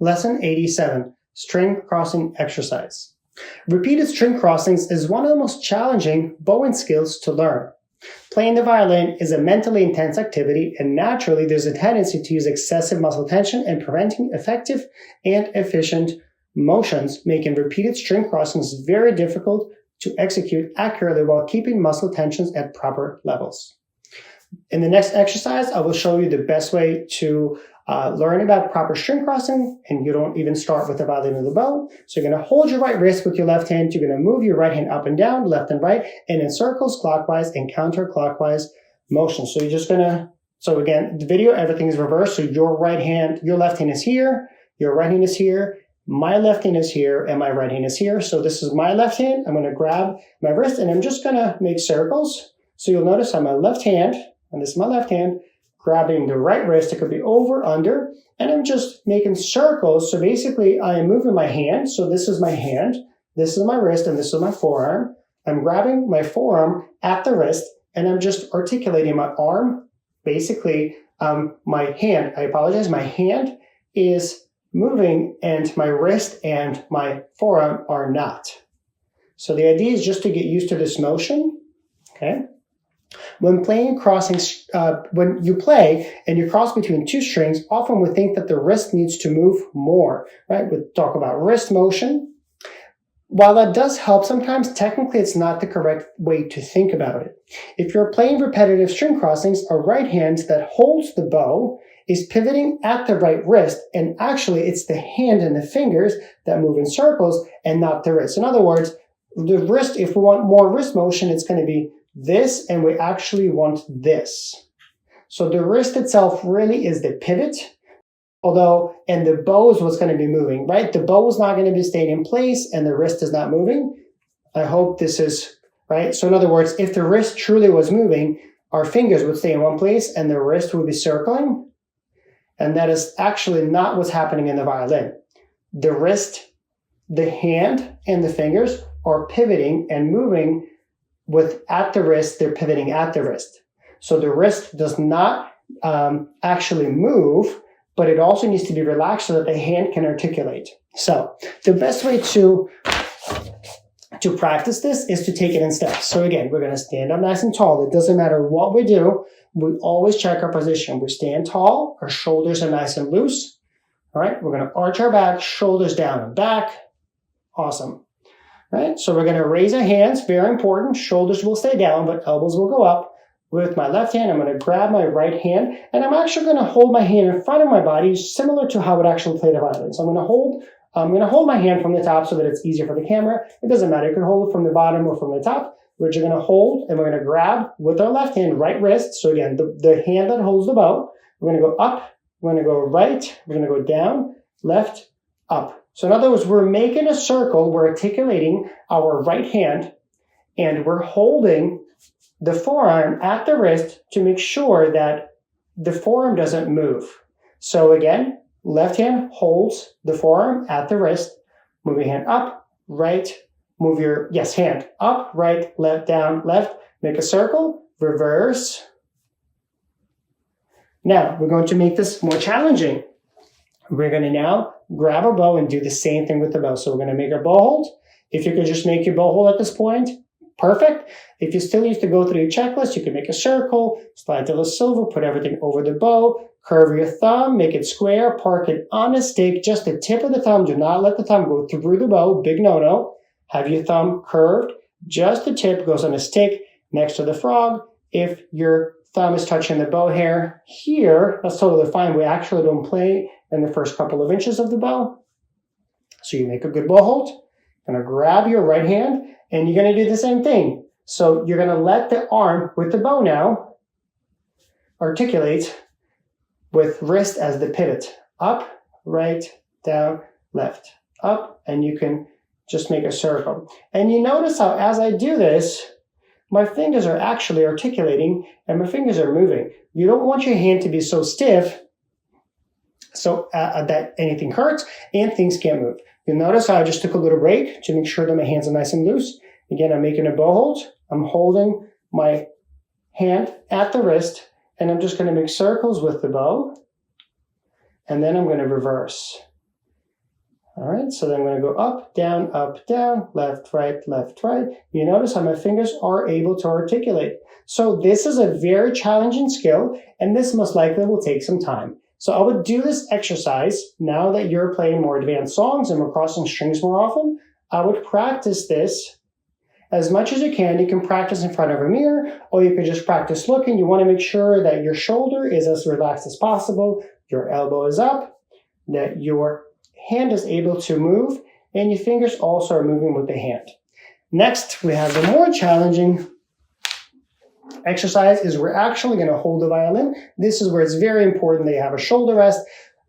Lesson 87, String Crossing Exercise. Repeated string crossings is one of the most challenging bowing skills to learn. Playing the violin is a mentally intense activity, and naturally there's a tendency to use excessive muscle tension and preventing effective and efficient motions, making repeated string crossings very difficult to execute accurately while keeping muscle tensions at proper levels. In the next exercise, I will show you the best way to learn about proper string crossing, and you don't even start with the violin or the bow. So you're going to hold your right wrist with your left hand. You're going to move your right hand up and down, left and right, and in circles, clockwise and counterclockwise motion. So you're just going to, so again, the video, everything is reversed. So your left hand is here, your right hand is here, my left hand is here, and my right hand is here. So this is my left hand. I'm going to grab my wrist, and I'm just going to make circles. So you'll notice on my left hand, and this is my left hand, grabbing the right wrist, it could be over, under, and I'm just making circles. So basically I am moving my hand. So this is my hand, this is my wrist, and this is my forearm. I'm grabbing my forearm at the wrist, and I'm just articulating my arm. Basically, my hand, I apologize, my hand is moving and my wrist and my forearm are not. So the idea is just to get used to this motion, okay? When you play and you cross between two strings, often we think that the wrist needs to move more, right? We talk about wrist motion. While that does help, sometimes technically it's not the correct way to think about it. If you're playing repetitive string crossings, a right hand that holds the bow is pivoting at the right wrist, and actually it's the hand and the fingers that move in circles and not the wrist. In other words, the wrist, if we want more wrist motion, it's going to be this, and we actually want this. So the wrist itself really is the pivot, and the bow is what's going to be moving, right? The bow is not going to be staying in place and the wrist is not moving. I hope this is right. So in other words, if the wrist truly was moving, our fingers would stay in one place and the wrist would be circling. And that is actually not what's happening in the violin. The wrist, the hand, and the fingers are pivoting and moving at the wrist, they're pivoting at the wrist. So the wrist does not actually move, but it also needs to be relaxed so that the hand can articulate. So the best way to practice this is to take it in steps. So again, we're going to stand up nice and tall. It doesn't matter what we do. We always check our position. We stand tall. Our shoulders are nice and loose. All right. We're going to arch our back, shoulders down and back. Awesome. Right, so we're going to raise our hands, very important. Shoulders will stay down, but elbows will go up. With my left hand, I'm going to grab my right hand, and I'm actually going to hold my hand in front of my body, similar to how I would actually play the violin. So I'm going to hold my hand from the top so that it's easier for the camera. It doesn't matter. You can hold it from the bottom or from the top. We're just going to hold, and we're going to grab with our left hand, right wrist. So again, the hand that holds the bow. We're going to go up. We're going to go right. We're going to go down, left, up. So in other words, we're making a circle, we're articulating our right hand, and we're holding the forearm at the wrist to make sure that the forearm doesn't move. So again, left hand holds the forearm at the wrist, move your hand up, right, hand up, right, left, down, left, make a circle, reverse. Now, we're going to make this more challenging. We're going to now grab our bow and do the same thing with the bow. So we're going to make our bow hold. If you could just make your bow hold at this point, perfect. If you still need to go through your checklist, you can make a circle, slide to the silver, put everything over the bow, curve your thumb, make it square, park it on a stick, just the tip of the thumb. Do not let the thumb go through the bow, big no-no. Have your thumb curved, just the tip goes on a stick next to the frog. If your thumb is touching the bow hair here, that's totally fine. We actually don't play in the first couple of inches of the bow. So you make a good bow hold. You're going to grab your right hand, and you're going to do the same thing. So you're going to let the arm with the bow now articulate with wrist as the pivot. Up, right, down, left, up, and you can just make a circle. And you notice how as I do this, my fingers are actually articulating and my fingers are moving. You don't want your hand to be so stiff so that anything hurts and things can't move. You'll notice how I just took a little break to make sure that my hands are nice and loose. Again, I'm making a bow hold. I'm holding my hand at the wrist, and I'm just going to make circles with the bow, and then I'm going to reverse. All right, so then I'm going to go up, down, left, right, left, right. You notice how my fingers are able to articulate. So this is a very challenging skill, and this most likely will take some time. So I would do this exercise now that you're playing more advanced songs and we're crossing strings more often. I would practice this as much as you can. You can practice in front of a mirror, or you could just practice looking. You want to make sure that your shoulder is as relaxed as possible, your elbow is up, that your hand is able to move, and your fingers also are moving with the hand. Next, we have the more challenging exercise is we're actually going to hold the violin. This is where it's very important that you have a shoulder rest.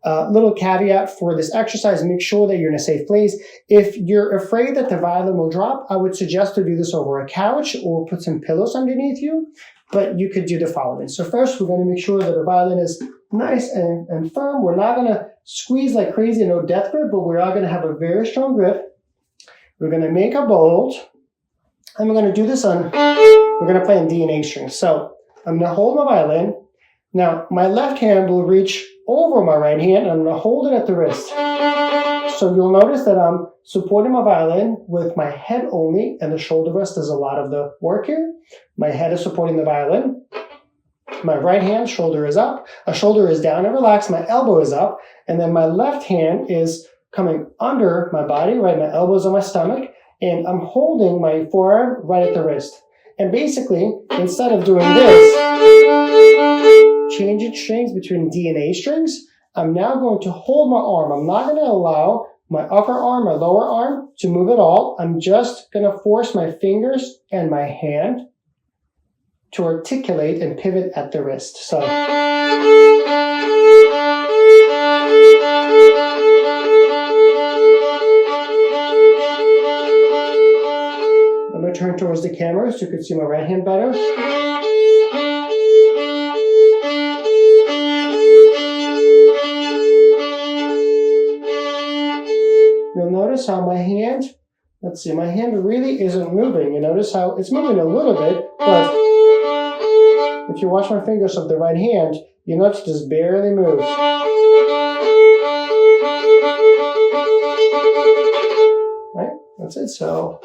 Little caveat for this exercise, make sure that you're in a safe place. If you're afraid that the violin will drop, I would suggest to do this over a couch or put some pillows underneath you, but you could do the following. So first, we're going to make sure that the violin is nice and firm. We're not going to squeeze like crazy, no death grip, but we are going to have a very strong grip. We're going to make a bold, and we're going to do this on, we're going to play in D and A strings. So I'm going to hold my violin. Now, my left hand will reach over my right hand, and I'm going to hold it at the wrist. So you'll notice that I'm supporting my violin with my head only, and the shoulder rest does a lot of the work here. My head is supporting the violin. My right hand, shoulder is up, a shoulder is down and relaxed, my elbow is up, and then my left hand is coming under my body, right? My elbow's on my stomach, and I'm holding my forearm right at the wrist. And basically, instead of doing this, changing strings between D and A strings, I'm now going to hold my arm. I'm not going to allow my upper arm, my lower arm to move at all. I'm just going to force my fingers and my hand to articulate and pivot at the wrist. So I'm going to turn towards the camera so you can see my right hand better. You'll notice how my hand, let's see, my hand really isn't moving. You notice how it's moving a little bit, but if you watch my fingers of the right hand, you notice it just barely moves. Right? That's it. So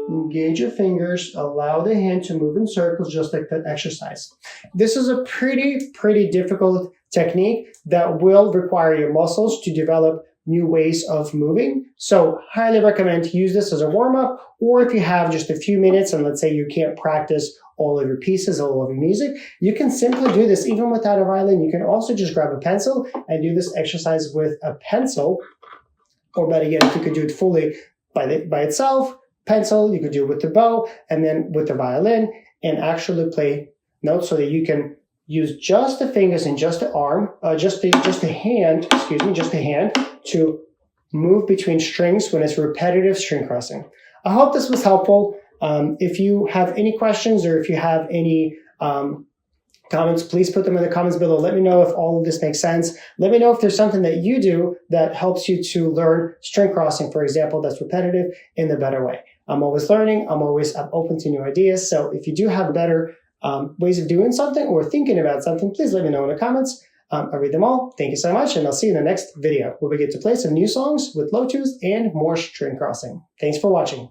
engage your fingers, allow the hand to move in circles just like that exercise. This is a pretty difficult technique that will require your muscles to develop new ways of moving. So highly recommend to use this as a warm-up, or if you have just a few minutes and let's say you can't practice all of your pieces, all of your music, you can simply do this even without a violin. You can also just grab a pencil and do this exercise with a pencil, or better yet, if you could do it fully by itself, pencil, you could do it with the bow, and then with the violin, and actually play notes so that you can use just the fingers and just the arm, just the hand to move between strings when it's repetitive string crossing. I hope this was helpful. If you have any questions or if you have any comments, please put them in the comments below. Let me know if all of this makes sense. Let me know if there's something that you do that helps you to learn string crossing, for example, that's repetitive in the better way. I'm always learning. I'm always open to new ideas. So if you do have better ways of doing something or thinking about something, please let me know in the comments. I read them all. Thank you so much, and I'll see you in the next video where we get to play some new songs with low twos and more string crossing. Thanks for watching.